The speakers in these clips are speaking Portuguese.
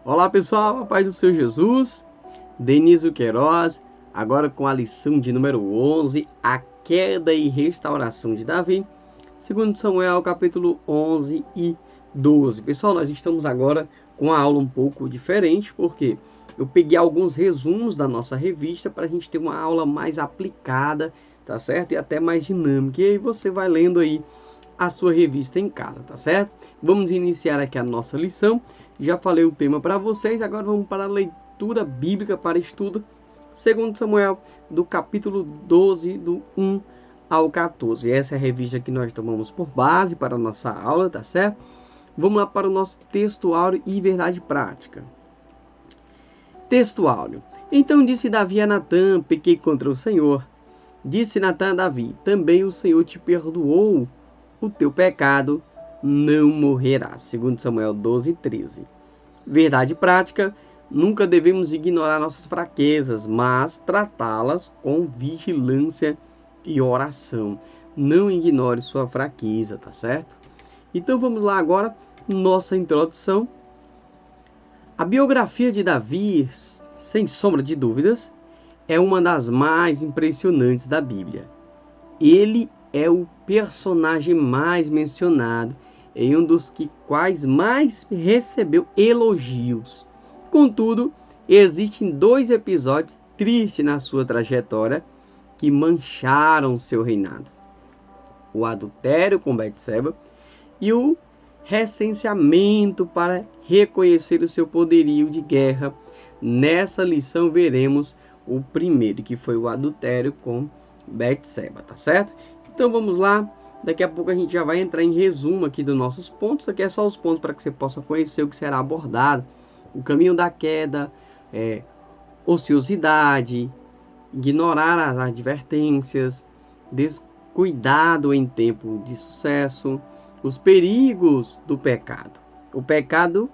Olá pessoal, a paz do Senhor Jesus, Denísio Queiroz, agora com a lição de número 11, a queda e restauração de Davi, segundo Samuel capítulo 11 e 12. Pessoal, nós estamos agora com uma aula um pouco diferente, porque eu peguei alguns resumos da nossa revista para a gente ter uma aula mais aplicada, tá certo? E até mais dinâmica, e aí você vai lendo aí a sua revista em casa, tá certo? Vamos iniciar aqui a nossa lição. Já falei o tema para vocês, agora vamos para a leitura bíblica para estudo. Segundo Samuel, do capítulo 12, do 1 ao 14. Essa é a revista que nós tomamos por base para a nossa aula, tá certo? Vamos lá para o nosso texto áureo e verdade prática. Texto áureo. Então disse Davi a Natã: pequei contra o Senhor. Disse Natã a Davi: também o Senhor te perdoou o teu pecado, não morrerás. Segundo Samuel 12, 13. Verdade prática: nunca devemos ignorar nossas fraquezas, mas tratá-las com vigilância e oração. Não ignore sua fraqueza, tá certo? Então vamos lá agora, nossa introdução. A biografia de Davi, sem sombra de dúvidas, é uma das mais impressionantes da Bíblia. Ele é o personagem mais mencionado e um dos quais mais recebeu elogios. Contudo, existem dois episódios tristes na sua trajetória que mancharam seu reinado: o adultério com Betseba e o recenseamento para reconhecer o seu poderio de guerra. Nessa lição veremos o primeiro, que foi o adultério com Betseba, tá certo? Então vamos lá, daqui a pouco a gente já vai entrar em resumo aqui dos nossos pontos. Aqui é só os pontos para que você possa conhecer o que será abordado: o caminho da queda, ociosidade, ignorar as advertências, descuidado em tempo de sucesso, os perigos do pecado. O pecado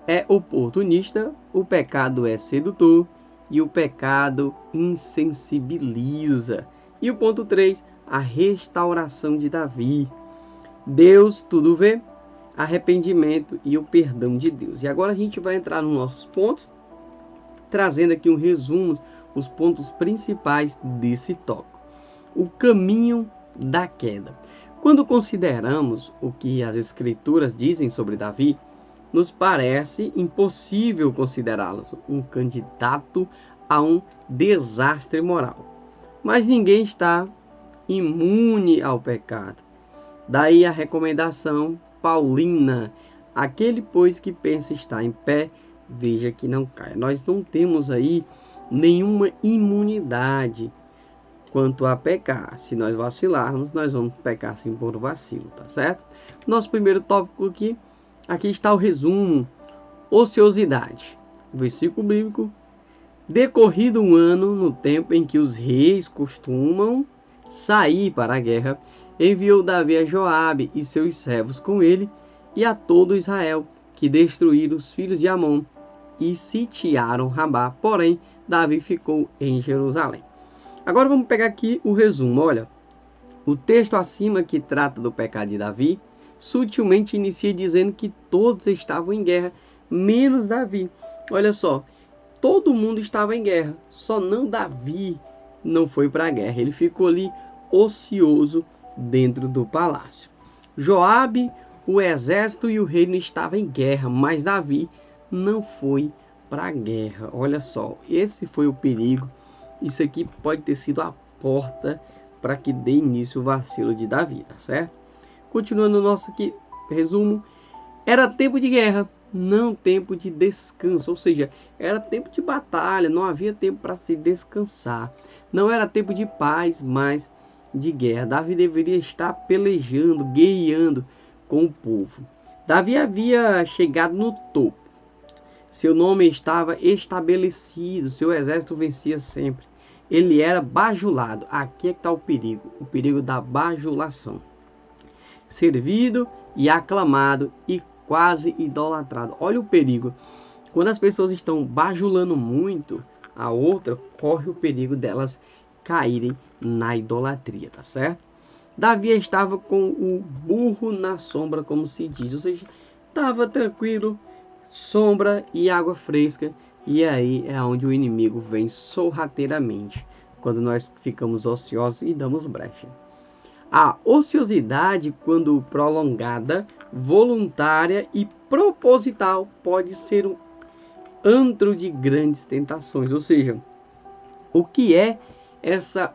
é oportunista, o pecado é sedutor e o pecado insensibiliza. E o ponto 3, a restauração de Davi. Deus tudo vê, arrependimento e o perdão de Deus. E agora a gente vai entrar nos nossos pontos, trazendo aqui um resumo, os pontos principais desse tópico. O caminho da queda. Quando consideramos o que as Escrituras dizem sobre Davi, nos parece impossível considerá-lo um candidato a um desastre moral. Mas ninguém está imune ao pecado. Daí a recomendação paulina: aquele, pois, que pensa estar em pé, veja que não caia. Nós não temos aí nenhuma imunidade quanto a pecar. Se nós vacilarmos, nós vamos pecar sim por vacilo, tá certo? Nosso primeiro tópico aqui está o resumo: ociosidade. Versículo bíblico: decorrido um ano, no tempo em que os reis costumam sair para a guerra, enviou Davi a Joabe e seus servos com ele e a todo Israel, que destruíram os filhos de Amon e sitiaram Rabá. Porém, Davi ficou em Jerusalém. Agora vamos pegar aqui o resumo. Olha, o texto acima, que trata do pecado de Davi, sutilmente inicia dizendo que todos estavam em guerra, menos Davi. Olha só, todo mundo estava em guerra, só não Davi não foi para a guerra. Ele ficou ali ocioso dentro do palácio. Joabe, o exército e o reino estavam em guerra, mas Davi não foi para a guerra. Olha só, esse foi o perigo. Isso aqui pode ter sido a porta para que dê início o vacilo de Davi, tá certo? Continuando o nosso aqui, resumo: era tempo de guerra, não tempo de descanso. Ou seja, era tempo de batalha, não havia tempo para se descansar. Não era tempo de paz, mas de guerra. Davi deveria estar pelejando, guerreando com o povo. Davi havia chegado no topo. Seu nome estava estabelecido, seu exército vencia sempre. Ele era bajulado. Aqui é que está o perigo da bajulação. Servido e aclamado e quase idolatrado. Olha o perigo. Quando as pessoas estão bajulando muito a outra, corre o perigo delas caírem na idolatria, tá certo? Davi estava com o burro na sombra, como se diz. Ou seja, estava tranquilo, sombra e água fresca, e aí é onde o inimigo vem sorrateiramente, quando nós ficamos ociosos e damos brecha. A ociosidade, quando prolongada, voluntária e proposital, pode ser um antro de grandes tentações. Ou seja, o que é essa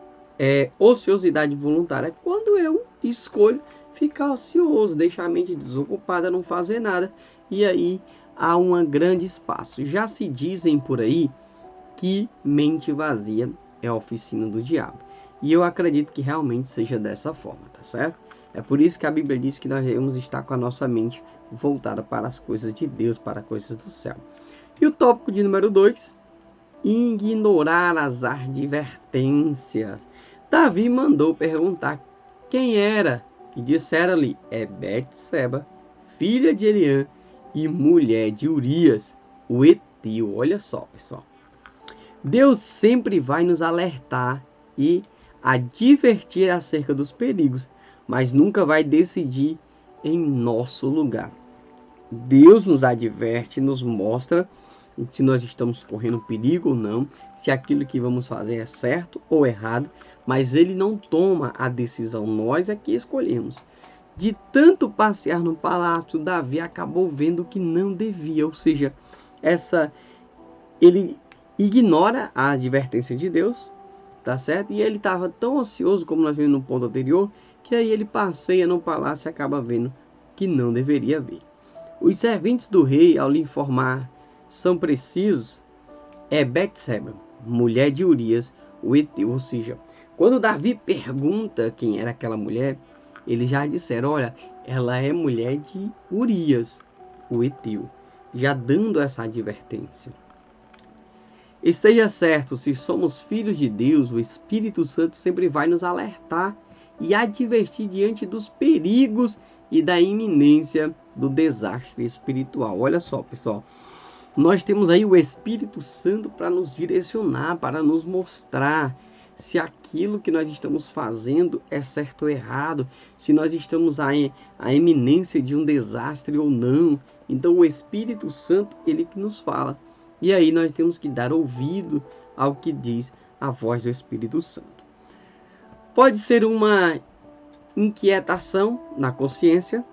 ociosidade voluntária? É quando eu escolho ficar ocioso, deixar a mente desocupada, não fazer nada, e aí há um grande espaço. Já se dizem por aí que mente vazia é a oficina do diabo. E eu acredito que realmente seja dessa forma, tá certo? É por isso que a Bíblia diz que nós devemos estar com a nossa mente voltada para as coisas de Deus, para as coisas do céu. E o tópico de número 2, ignorar as advertências. Davi mandou perguntar quem era, e disseram-lhe, é Betseba, filha de Eliã e mulher de Urias, o Eteu. Olha só, pessoal. Deus sempre vai nos alertar e advertir acerca dos perigos, mas nunca vai decidir em nosso lugar. Deus nos adverte, nos mostra se nós estamos correndo perigo ou não, se aquilo que vamos fazer é certo ou errado, mas Ele não toma a decisão, nós é que escolhemos. De tanto passear no palácio, Davi acabou vendo que não devia, ou seja, ele ignora a advertência de Deus, tá certo? E ele estava tão ocioso, como nós vimos no ponto anterior, que aí ele passeia no palácio e acaba vendo que não deveria ver. Os serventes do rei, ao lhe informar, são precisos, é Betseba, mulher de Urias, o Eteu. Ou seja, quando Davi pergunta quem era aquela mulher, eles já disseram, olha, ela é mulher de Urias, o Eteu, já dando essa advertência. Esteja certo, se somos filhos de Deus, o Espírito Santo sempre vai nos alertar e advertir diante dos perigos e da iminência do desastre espiritual. Olha só, pessoal, nós temos aí o Espírito Santo para nos direcionar, para nos mostrar se aquilo que nós estamos fazendo é certo ou errado, se nós estamos à iminência de um desastre ou não. Então o Espírito Santo, ele que nos fala. E aí nós temos que dar ouvido ao que diz a voz do Espírito Santo. Pode ser uma inquietação na consciência,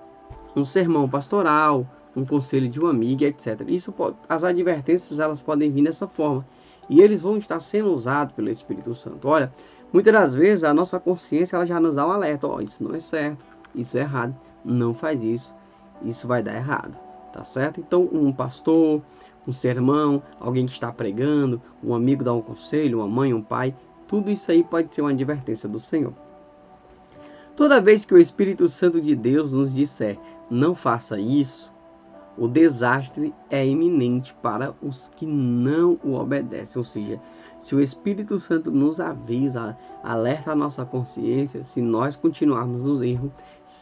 um sermão pastoral, um conselho de uma amiga, etc. As advertências, elas podem vir dessa forma. E eles vão estar sendo usados pelo Espírito Santo. Olha, muitas das vezes a nossa consciência, ela já nos dá um alerta. Isso não é certo, isso é errado, não faz isso, isso vai dar errado, tá certo? Então um pastor, um sermão, alguém que está pregando, um amigo dá um conselho, uma mãe, um pai, tudo isso aí pode ser uma advertência do Senhor. Toda vez que o Espírito Santo de Deus nos disser, não faça isso, o desastre é iminente para os que não o obedecem. Ou seja, se o Espírito Santo nos avisa, alerta a nossa consciência, se nós continuarmos no erro,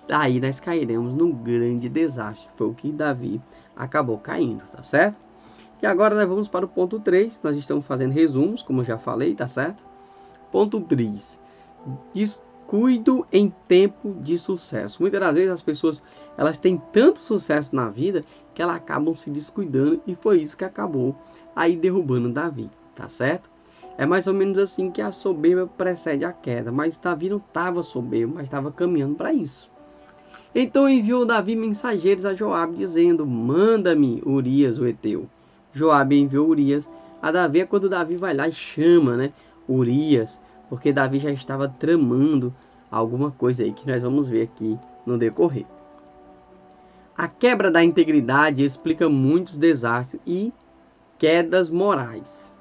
aí nós cairemos num grande desastre. Foi o que Davi acabou caindo, tá certo? E agora nós vamos para o ponto 3, nós estamos fazendo resumos, como eu já falei, tá certo? Ponto 3, descuido em tempo de sucesso. Muitas das vezes as pessoas, elas têm tanto sucesso na vida, que elas acabam se descuidando, e foi isso que acabou aí derrubando Davi, tá certo? É mais ou menos assim que a soberba precede a queda, mas Davi não estava soberbo, mas estava caminhando para isso. Então enviou Davi mensageiros a Joabe, dizendo, manda-me Urias o Eteu. Joabe enviou Urias a Davi, quando Davi vai lá e chama, né, Urias, porque Davi já estava tramando alguma coisa aí que nós vamos ver aqui no decorrer. A quebra da integridade explica muitos desastres e quedas morais.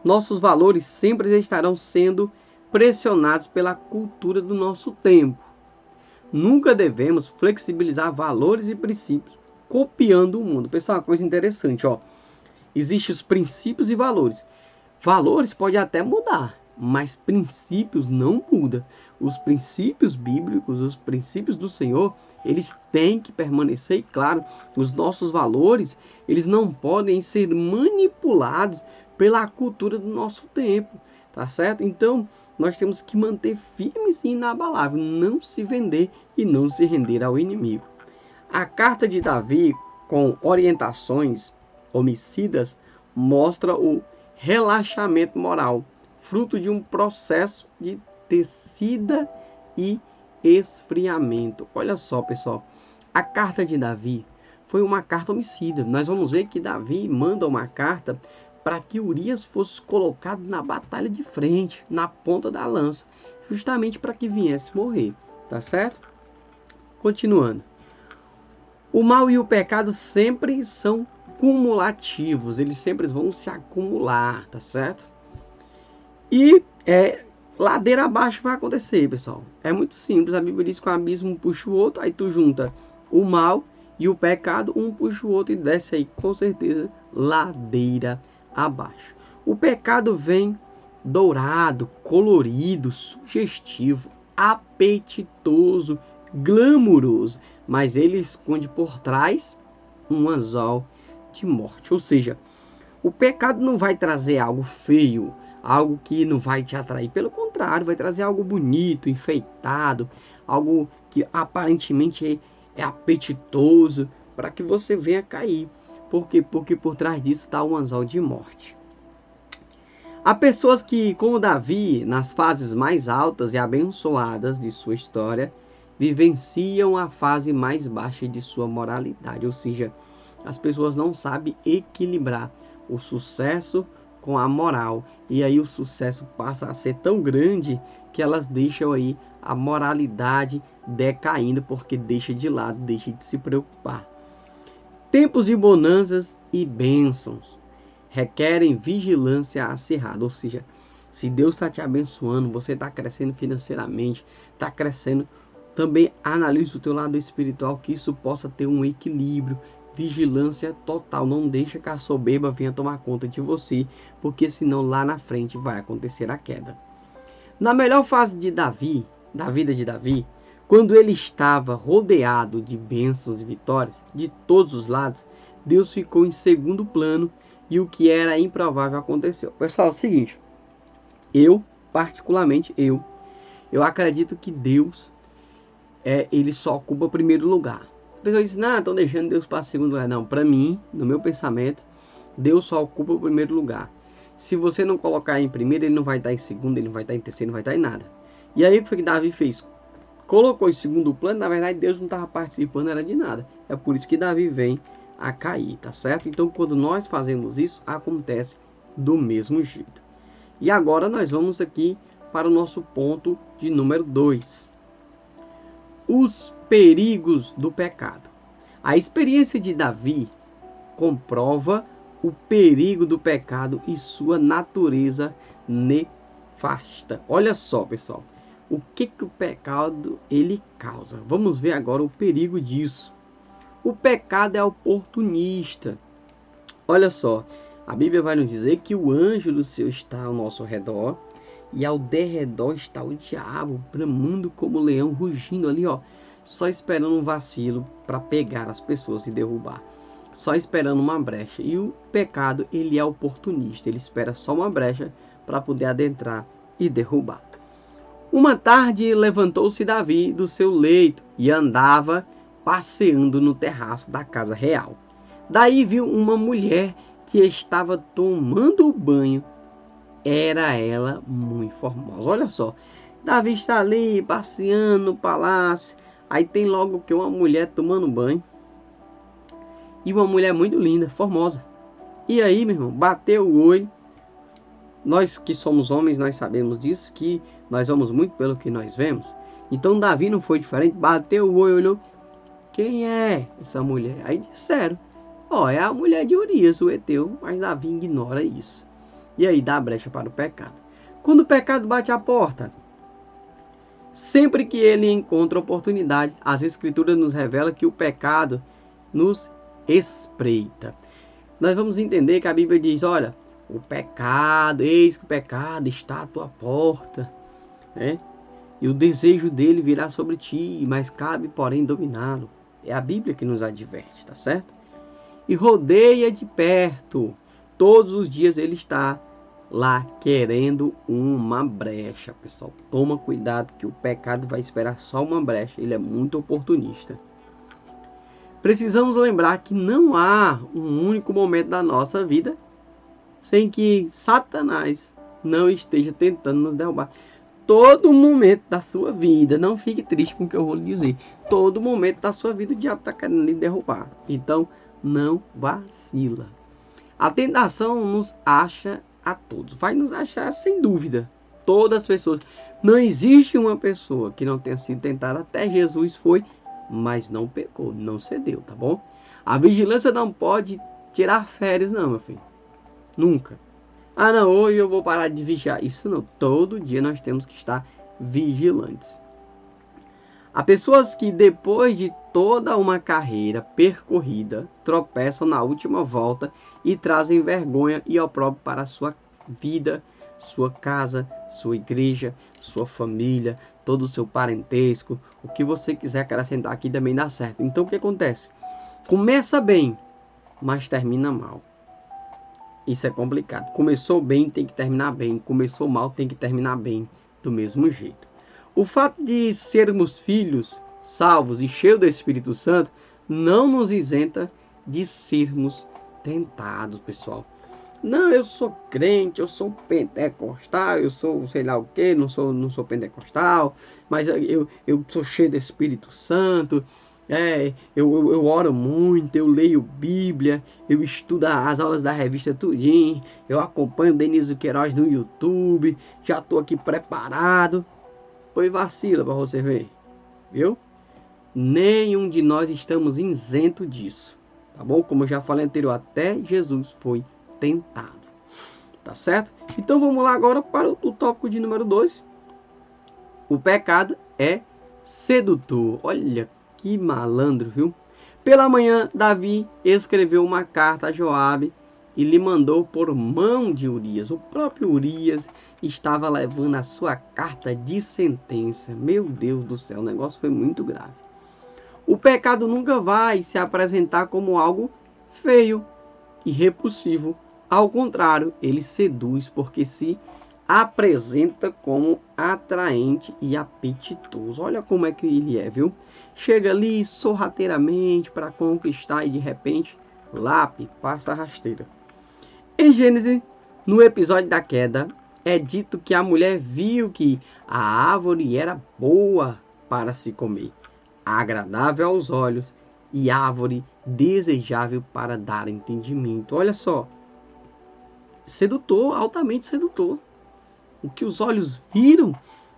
Nossos valores sempre estarão sendo pressionados pela cultura do nosso tempo. Nunca devemos flexibilizar valores e princípios copiando o mundo. Pessoal, uma coisa interessante, ó. Existem os princípios e valores. Valores podem até mudar, mas princípios não mudam. Os princípios bíblicos, os princípios do Senhor, eles têm que permanecer. E claro, os nossos valores, eles não podem ser manipulados pela cultura do nosso tempo, tá certo? Então, nós temos que manter firmes e inabaláveis, não se vender e não se render ao inimigo. A carta de Davi com orientações homicidas mostra o relaxamento moral, fruto de um processo de tecida e esfriamento. Olha só, pessoal, a carta de Davi foi uma carta homicida. Nós vamos ver que Davi manda uma carta para que Urias fosse colocado na batalha de frente, na ponta da lança, justamente para que viesse morrer, tá certo? Continuando. O mal e o pecado sempre são cumulativos, eles sempre vão se acumular, tá certo? E ladeira abaixo vai acontecer, pessoal. É muito simples, a Bíblia diz que o abismo puxa o outro, aí tu junta o mal e o pecado, um puxa o outro e desce aí, com certeza, ladeira abaixo. O pecado vem dourado, colorido, sugestivo, apetitoso, glamuroso, mas ele esconde por trás um anzol de morte. Ou seja, o pecado não vai trazer algo feio, algo que não vai te atrair. Pelo contrário, vai trazer algo bonito, enfeitado, algo que aparentemente é apetitoso, para que você venha cair. Por quê? Porque por trás disso está um anzol de morte. Há pessoas que, como Davi, nas fases mais altas e abençoadas de sua história, vivenciam a fase mais baixa de sua moralidade. Ou seja, as pessoas não sabem equilibrar o sucesso com a moral. E aí o sucesso passa a ser tão grande que elas deixam aí a moralidade decaindo, porque deixa de lado, deixa de se preocupar. Tempos de bonanças e bênçãos requerem vigilância acirrada. Ou seja, se Deus está te abençoando, você está crescendo financeiramente, está crescendo, também analise o teu lado espiritual, que isso possa ter um equilíbrio, vigilância total. Não deixa que a soberba venha tomar conta de você, porque senão lá na frente vai acontecer a queda. Na melhor fase de Davi, da vida de Davi, quando ele estava rodeado de bênçãos e vitórias de todos os lados, Deus ficou em segundo plano e o que era improvável aconteceu. Pessoal, é o seguinte, particularmente eu acredito que Deus ele só ocupa o primeiro lugar. A pessoa diz, não, estão deixando Deus para segundo lugar. Não, para mim, no meu pensamento, Deus só ocupa o primeiro lugar. Se você não colocar em primeiro, ele não vai estar em segundo, ele não vai estar em terceiro, não vai estar em nada. E aí o que foi que Davi fez? Colocou em segundo plano, na verdade Deus não estava participando, era de nada. É por isso que Davi vem a cair, tá certo? Então quando nós fazemos isso, acontece do mesmo jeito. E agora nós vamos aqui para o nosso ponto de número 2. Os perigos do pecado. A experiência de Davi comprova o perigo do pecado e sua natureza nefasta. Olha só, pessoal, o que o pecado ele causa. Vamos ver agora o perigo disso. O pecado é oportunista. Olha só, a Bíblia vai nos dizer que o anjo do Senhor está ao nosso redor e ao derredor está o diabo, bramando como leão, rugindo ali, ó, só esperando um vacilo para pegar as pessoas e derrubar. Só esperando uma brecha. E o pecado, ele é oportunista, ele espera só uma brecha para poder adentrar e derrubar. Uma tarde levantou-se Davi do seu leito e andava passeando no terraço da casa real. Daí viu uma mulher que estava tomando banho. Era ela muito formosa. Olha só, Davi está ali passeando no palácio. Aí tem logo que uma mulher tomando banho. E uma mulher muito linda, formosa. E aí, meu irmão, bateu o olho. Nós que somos homens, nós sabemos disso, que nós vamos muito pelo que nós vemos. Então Davi não foi diferente, bateu o olho, olhou. Quem é essa mulher? Aí disseram, ó, é a mulher de Urias, o heteu, mas Davi ignora isso. E aí dá brecha para o pecado. Quando o pecado bate a porta, sempre que ele encontra oportunidade, as escrituras nos revelam que o pecado nos espreita. Nós vamos entender que a Bíblia diz, olha, o pecado, eis que o pecado está à tua porta, né? E o desejo dele virá sobre ti, mas cabe, porém, dominá-lo. É a Bíblia que nos adverte, tá certo? E rodeia de perto. Todos os dias ele está lá querendo uma brecha, pessoal. Toma cuidado que o pecado vai esperar só uma brecha. Ele é muito oportunista. precisamos lembrar que não há um único momento da nossa vida sem que Satanás não esteja tentando nos derrubar. Todo momento da sua vida, não fique triste com o que eu vou lhe dizer, todo momento da sua vida o diabo está querendo lhe derrubar. Então, não vacila. A tentação nos acha a todos, vai nos achar sem dúvida, todas as pessoas. Não existe uma pessoa que não tenha sido tentada, até Jesus foi, mas não pecou, não cedeu, tá bom? A vigilância não pode tirar férias não, meu filho, nunca. Ah não, hoje eu vou parar de vigiar, isso não, todo dia nós temos que estar vigilantes. Há pessoas que depois de toda uma carreira percorrida, tropeçam na última volta e trazem vergonha e opróbrio para a sua vida, sua casa, sua igreja, sua família, todo o seu parentesco, o que você quiser acrescentar aqui também dá certo. Então o que acontece? Começa bem, mas termina mal. Isso é complicado. Começou bem, tem que terminar bem. Começou mal, tem que terminar bem do mesmo jeito. O fato de sermos filhos, salvos e cheios do Espírito Santo, não nos isenta de sermos tentados, pessoal. Não, eu sou crente, eu sou pentecostal, eu sou sei lá o que, não sou pentecostal, mas eu sou cheio do Espírito Santo. Eu oro muito, eu leio Bíblia, eu estudo as aulas da revista tudinho, eu acompanho o Denise Queiroz no YouTube, já estou aqui preparado. Pois vacila para você ver, viu? Nenhum de nós estamos isento disso, tá bom? Como eu já falei anterior, até Jesus foi tentado, tá certo? Então vamos lá agora para o tópico de número 2. O pecado é sedutor. Olha que malandro, viu? Pela manhã, Davi escreveu uma carta a Joabe e lhe mandou por mão de Urias. O próprio Urias estava levando a sua carta de sentença. Meu Deus do céu, o negócio foi muito grave. O pecado nunca vai se apresentar como algo feio e repulsivo. Ao contrário, ele seduz porque se apresenta como atraente e apetitoso. Olha como é que ele é, viu? Chega ali sorrateiramente para conquistar e de repente, lápis, passa a rasteira. Em Gênesis, no episódio da queda, é dito que a mulher viu que a árvore era boa para se comer, agradável aos olhos e árvore desejável para dar entendimento. Olha só, sedutor, altamente sedutor. O que os olhos viram,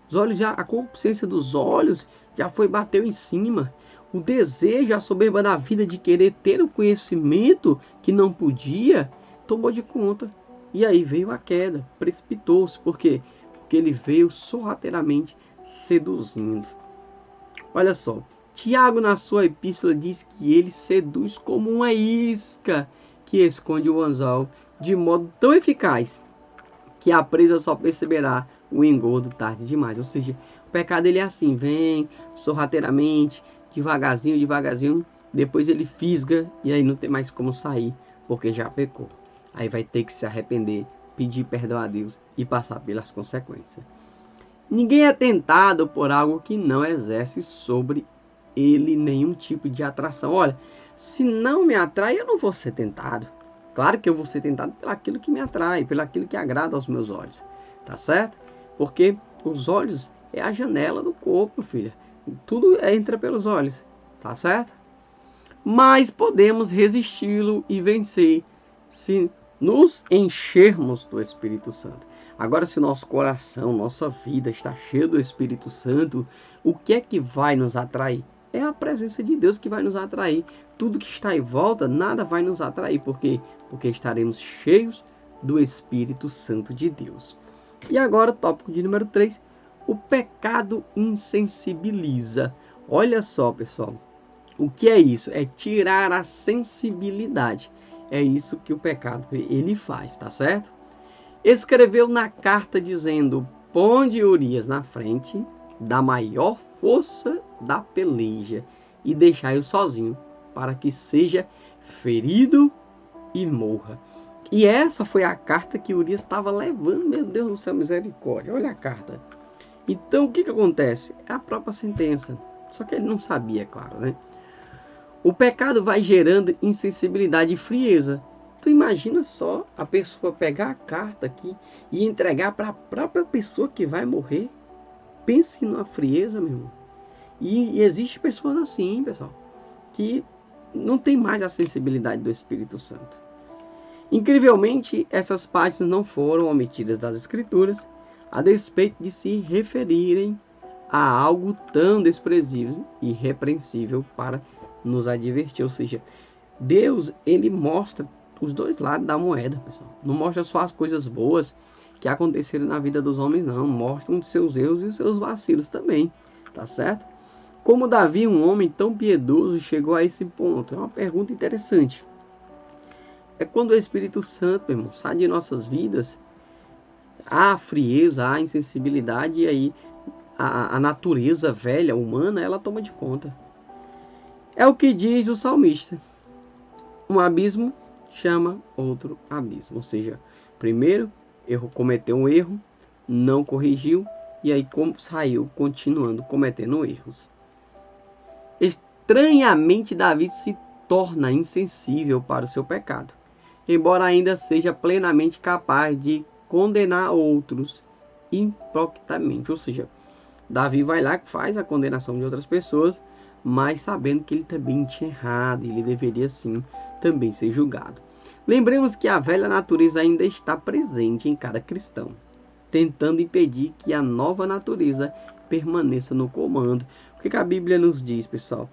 os olhos já, a concupiscência dos olhos já bateu em cima. O desejo, a soberba da vida de querer ter o conhecimento que não podia, tomou de conta. E aí veio a queda, precipitou-se. Por quê? Porque ele veio sorrateiramente seduzindo. Olha só, Tiago na sua epístola diz que ele seduz como uma isca que esconde o anzol de modo tão eficaz que a presa só perceberá o engordo tarde demais. Ou seja, o pecado ele é assim, vem sorrateiramente, devagarzinho, depois ele fisga e aí não tem mais como sair, porque já pecou. Aí vai ter que se arrepender, pedir perdão a Deus e passar pelas consequências. Ninguém é tentado por algo que não exerce sobre ele nenhum tipo de atração. Olha, se não me atrai, eu não vou ser tentado. Claro que eu vou ser tentado pelo aquilo que me atrai, pelo aquilo que agrada aos meus olhos. Tá certo? Porque os olhos é a janela do corpo, filha. Tudo entra pelos olhos. Tá certo? Mas podemos resisti-lo e vencer se nos enchermos do Espírito Santo. Agora, se nosso coração, nossa vida está cheio do Espírito Santo, o que é que vai nos atrair? É a presença de Deus que vai nos atrair. Tudo que está em volta, nada vai nos atrair. Por quê? Porque estaremos cheios do Espírito Santo de Deus. E agora, tópico de número 3. O pecado insensibiliza. Olha só, pessoal. O que é isso? É tirar a sensibilidade. É isso que o pecado ele faz, tá certo? Escreveu na carta dizendo: ponde Urias na frente da maior força da peleja e deixai-o sozinho, para que seja ferido e morra. E essa foi a carta que Urias estava levando. Meu Deus do céu, misericórdia, olha a carta. Então o que acontece? É a própria sentença, só que ele não sabia, claro, né? O pecado vai gerando insensibilidade e frieza. Tu imagina só a pessoa pegar a carta aqui e entregar para a própria pessoa que vai morrer? Pense numa frieza, meu irmão. E existe pessoas assim, pessoal, que não tem mais a sensibilidade do Espírito Santo. Incrivelmente, essas partes não foram omitidas das Escrituras, a despeito de se referirem a algo tão desprezível e repreensível para nos advertir. Ou seja, Deus, ele mostra os dois lados da moeda, pessoal. Não mostra só as coisas boas que aconteceram na vida dos homens, não. Mostra os seus erros e os seus vacilos também, tá certo? Como Davi, um homem tão piedoso, chegou a esse ponto? É uma pergunta interessante. É quando o Espírito Santo, meu irmão, sai de nossas vidas, há frieza, há insensibilidade, e aí a natureza velha, humana, ela toma de conta. É o que diz o salmista. Um abismo chama outro abismo. Ou seja, primeiro cometeu um erro, não corrigiu, e aí saiu continuando cometendo erros. Estranhamente, Davi se torna insensível para o seu pecado, embora ainda seja plenamente capaz de condenar outros improctamente. Ou seja, Davi vai lá e faz a condenação de outras pessoas, mas sabendo que ele também tinha errado, e ele deveria sim também ser julgado. Lembremos que a velha natureza ainda está presente em cada cristão, tentando impedir que a nova natureza permaneça no comando. O que a Bíblia nos diz, pessoal?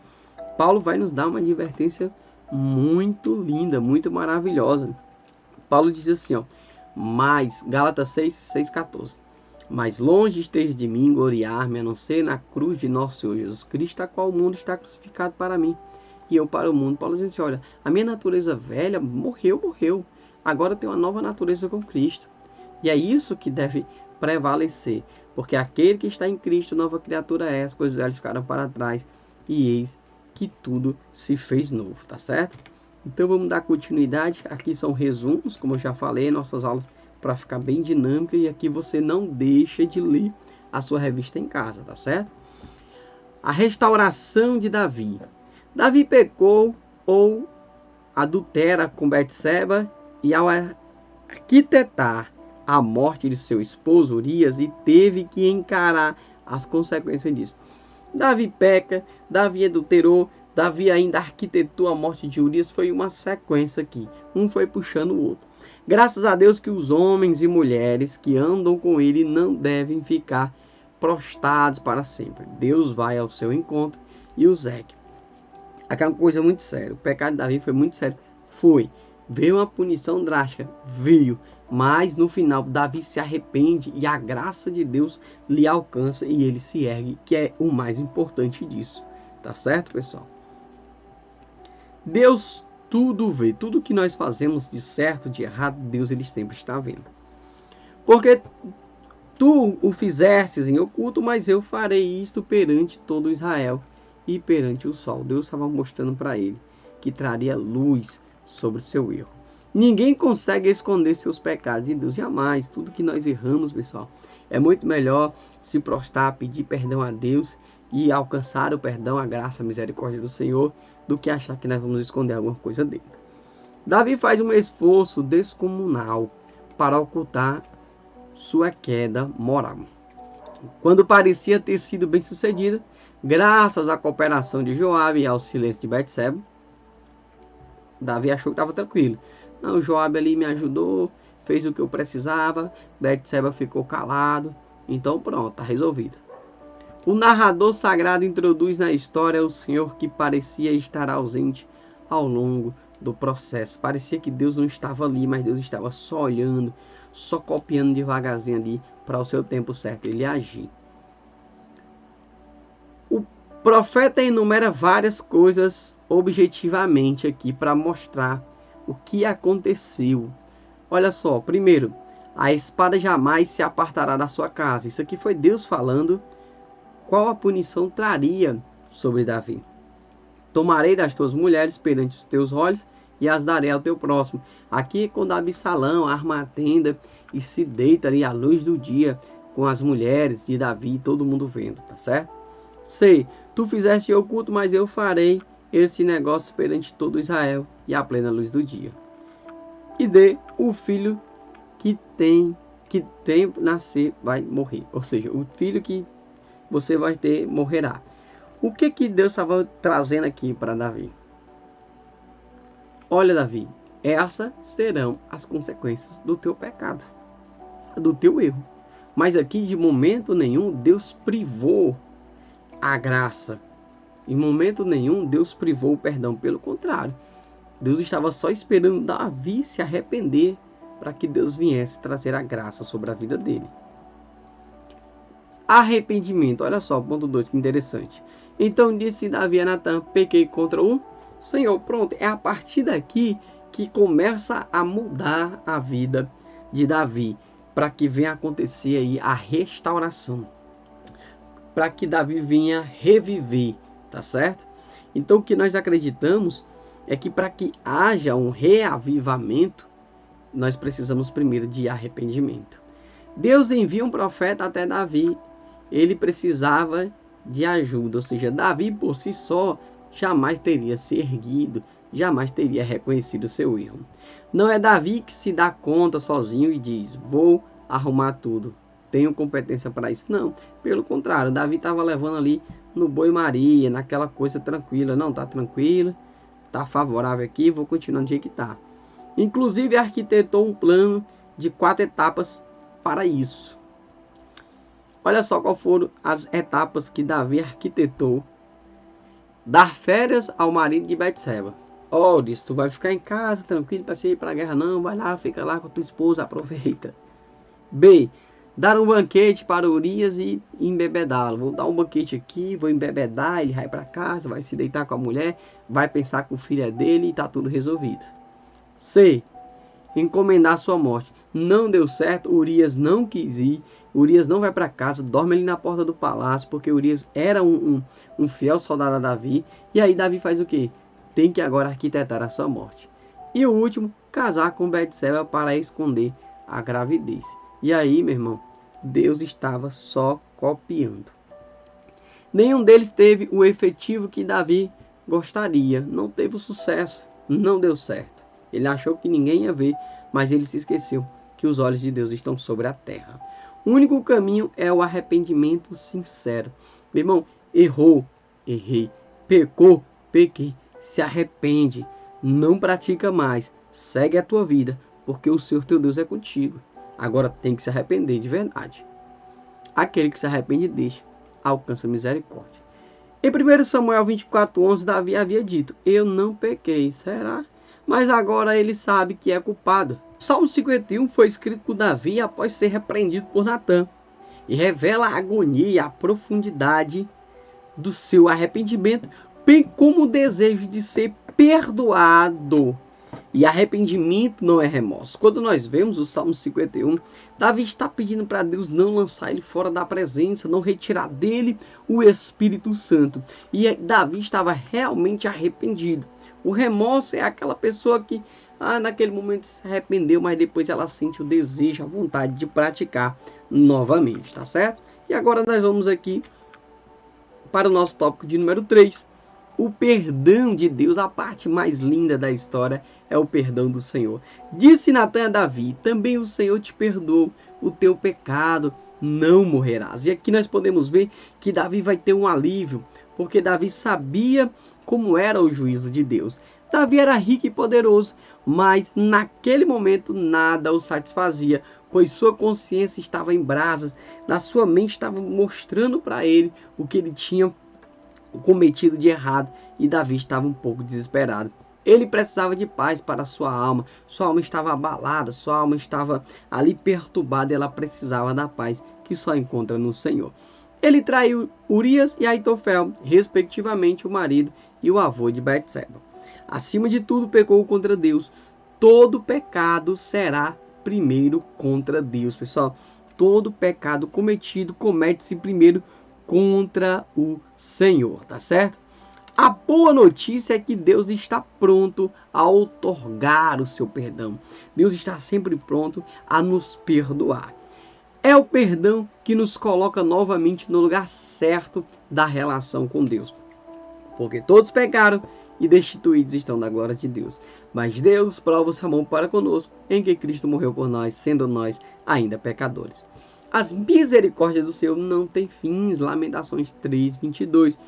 Paulo vai nos dar uma advertência muito linda, muito maravilhosa. Paulo diz assim, mas, Gálatas 6:14. Mas longe esteja de mim gloriar-me, a não ser na cruz de nosso Senhor Jesus Cristo, a qual o mundo está crucificado para mim, e eu para o mundo. Paulo diz assim, olha, a minha natureza velha morreu. Agora eu tenho uma nova natureza com Cristo. E é isso que deve prevalecer, porque aquele que está em Cristo, nova criatura é, as coisas velhas ficaram para trás, e eis que tudo se fez novo, tá certo? Então vamos dar continuidade. Aqui são resumos, como eu já falei, nossas aulas para ficar bem dinâmica, e aqui você não deixa de ler a sua revista em casa, tá certo? A restauração de Davi. Davi pecou ou adultera com Betseba, e ao arquitetar a morte de seu esposo Urias, e teve que encarar as consequências disso. Davi peca, Davi adulterou, Davi ainda arquitetou a morte de Urias. Foi uma sequência aqui, um foi puxando o outro. Graças a Deus que os homens e mulheres que andam com ele não devem ficar prostrados para sempre. Deus vai ao seu encontro e os ergue. Aqui é uma coisa muito séria. O pecado de Davi foi muito sério. Veio uma punição drástica. Veio. Mas no final Davi se arrepende e a graça de Deus lhe alcança e ele se ergue, que é o mais importante disso. Tá certo, pessoal? Deus tudo vê. Tudo que nós fazemos de certo, de errado, Deus ele sempre está vendo. Porque tu o fizestes em oculto, mas eu farei isto perante todo Israel e perante o sol. Deus estava mostrando para ele que traria luz sobre o seu erro. Ninguém consegue esconder seus pecados de Deus, jamais. Tudo que nós erramos, pessoal, é muito melhor se prostrar, pedir perdão a Deus e alcançar o perdão, a graça, a misericórdia do Senhor, do que achar que nós vamos esconder alguma coisa dele. Davi faz um esforço descomunal para ocultar sua queda moral. Quando parecia ter sido bem sucedido, graças à cooperação de Joabe e ao silêncio de Betseba, Davi achou que estava tranquilo. Não, Joabe ali me ajudou, fez o que eu precisava, Betseba ficou calado, então pronto, está resolvido. O narrador sagrado introduz na história o Senhor que parecia estar ausente ao longo do processo. Parecia que Deus não estava ali, mas Deus estava só olhando, só copiando devagarzinho ali para o seu tempo certo ele agir. O profeta enumera várias coisas objetivamente aqui para mostrar o que aconteceu. Olha só, primeiro, a espada jamais se apartará da sua casa. Isso aqui foi Deus falando qual a punição traria sobre Davi. Tomarei das tuas mulheres perante os teus olhos e as darei ao teu próximo. Aqui quando Absalão arma a tenda e se deita ali à luz do dia com as mulheres de Davi, todo mundo vendo, tá certo? C. Tu fizeste oculto, mas eu farei esse negócio perante todo Israel e à plena luz do dia. E D, o filho que tem nascer vai morrer. Ou seja, o filho que você vai ter morrerá. O que Deus estava trazendo aqui para Davi? Olha, Davi, essas serão as consequências do teu pecado, do teu erro. Mas aqui, de momento nenhum, Deus privou a graça. Em momento nenhum, Deus privou o perdão. Pelo contrário, Deus estava só esperando Davi se arrepender para que Deus viesse trazer a graça sobre a vida dele. Arrependimento. Olha só, ponto 2, que interessante. Então disse Davi a Natã: pequei contra o Senhor. Pronto, é a partir daqui que começa a mudar a vida de Davi, para que venha acontecer aí a restauração, para que Davi venha reviver, tá certo? Então o que nós acreditamos é que para que haja um reavivamento, nós precisamos primeiro de arrependimento. Deus envia um profeta até Davi, ele precisava de ajuda, ou seja, Davi por si só jamais teria se erguido, jamais teria reconhecido o seu erro. Não é Davi que se dá conta sozinho e diz: vou arrumar tudo, tenho competência para isso. Não, pelo contrário, Davi estava levando ali no boi-maria, naquela coisa tranquila. Não, tá tranquilo, tá favorável aqui, vou continuar do jeito que tá. Inclusive arquitetou um plano de 4 etapas para isso. Olha só qual foram as etapas que Davi arquitetou. Dar férias ao marido de Betseba. Ó, disse, tu vai ficar em casa tranquilo para você ir para a guerra? Não, vai lá, fica lá com a tua esposa, aproveita. B, dar um banquete para Urias e embebedá-lo. Vou dar um banquete aqui, vou embebedar, ele vai para casa, vai se deitar com a mulher, vai pensar que o filho é dele e está tudo resolvido. C, encomendar sua morte. Não deu certo, Urias não quis ir, Urias não vai para casa, dorme ali na porta do palácio, porque Urias era um fiel soldado a Davi. E aí Davi faz o quê? Tem que agora arquitetar a sua morte. E o último, casar com Betseba para esconder a gravidez. E aí, meu irmão, Deus estava só copiando. Nenhum deles teve o efetivo que Davi gostaria. Não teve o sucesso, não deu certo. Ele achou que ninguém ia ver, mas ele se esqueceu que os olhos de Deus estão sobre a terra. O único caminho é o arrependimento sincero. Meu irmão, errou, errei. Pecou, pequei. Se arrepende, não pratica mais. Segue a tua vida, porque o Senhor teu Deus é contigo. Agora tem que se arrepender de verdade. Aquele que se arrepende e deixa, alcança misericórdia. Em 1 Samuel 24:11, Davi havia dito: eu não pequei. Será? Mas agora ele sabe que é culpado. Salmo 51 foi escrito por Davi após ser repreendido por Natã, e revela a agonia e a profundidade do seu arrependimento, bem como o desejo de ser perdoado. E arrependimento não é remorso. Quando nós vemos o Salmo 51, Davi está pedindo para Deus não lançar ele fora da presença, não retirar dele o Espírito Santo. E Davi estava realmente arrependido. O remorso é aquela pessoa que naquele momento se arrependeu, mas depois ela sente o desejo, a vontade de praticar novamente, tá certo? E agora nós vamos aqui para o nosso tópico de número 3. O perdão de Deus, a parte mais linda da história é o perdão do Senhor. Disse Natã a Davi: também o Senhor te perdoou o teu pecado, não morrerás. E aqui nós podemos ver que Davi vai ter um alívio, porque Davi sabia como era o juízo de Deus. Davi era rico e poderoso, mas naquele momento nada o satisfazia, pois sua consciência estava em brasas, na sua mente estava mostrando para ele o que ele tinha cometido de errado, e Davi estava um pouco desesperado. Ele precisava de paz para sua alma estava abalada, sua alma estava ali perturbada, e ela precisava da paz que só encontra no Senhor. Ele traiu Urias e Aitofel, respectivamente o marido e o avô de Betseba. Acima de tudo, pecou contra Deus. Todo pecado será primeiro contra Deus, pessoal. Todo pecado cometido comete-se primeiro contra o Senhor, tá certo? A boa notícia é que Deus está pronto a outorgar o seu perdão. Deus está sempre pronto a nos perdoar. É o perdão que nos coloca novamente no lugar certo da relação com Deus. Porque todos pecaram e destituídos estão da glória de Deus. Mas Deus prova o seu amor para conosco, em que Cristo morreu por nós, sendo nós ainda pecadores. As misericórdias do Senhor não têm fins. Lamentações 3:22.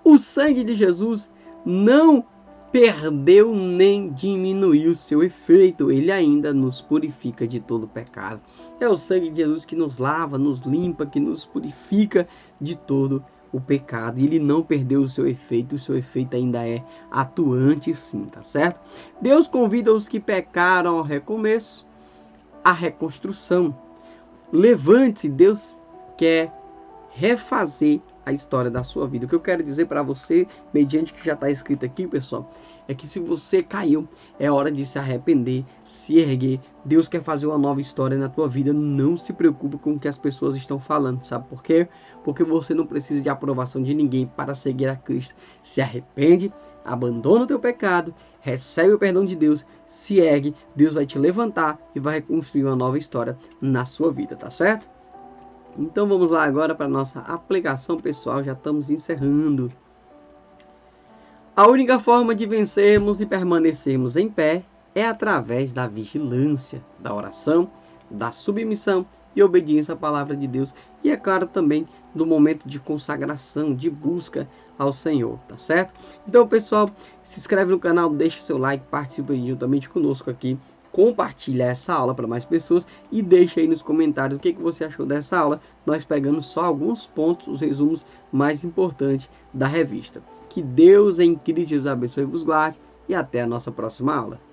O sangue de Jesus não perdeu nem diminuiu seu efeito. Ele ainda nos purifica de todo pecado. É o sangue de Jesus que nos lava, nos limpa, que nos purifica de todo o pecado. E ele não perdeu o seu efeito ainda é atuante sim, tá certo? Deus convida os que pecaram ao recomeço, à reconstrução. Levante-se, Deus quer refazer a história da sua vida. O que eu quero dizer para você, mediante o que já está escrito aqui, pessoal, é que se você caiu, é hora de se arrepender, se erguer. Deus quer fazer uma nova história na tua vida. Não se preocupe com o que as pessoas estão falando, sabe por quê? Porque você não precisa de aprovação de ninguém para seguir a Cristo. Se arrepende, abandona o teu pecado, recebe o perdão de Deus, se ergue, Deus vai te levantar e vai reconstruir uma nova história na sua vida, tá certo? Então vamos lá agora para a nossa aplicação, pessoal, já estamos encerrando. A única forma de vencermos e permanecermos em pé é através da vigilância, da oração, da submissão e obediência à palavra de Deus. E é claro também do momento de consagração, de busca ao Senhor, tá certo? Então, pessoal, se inscreve no canal, deixa seu like, participe juntamente conosco aqui, compartilha essa aula para mais pessoas e deixa aí nos comentários o que você achou dessa aula, nós pegando só alguns pontos, os resumos mais importantes da revista. Que Deus em Cristo Jesus abençoe e vos guarde e até a nossa próxima aula.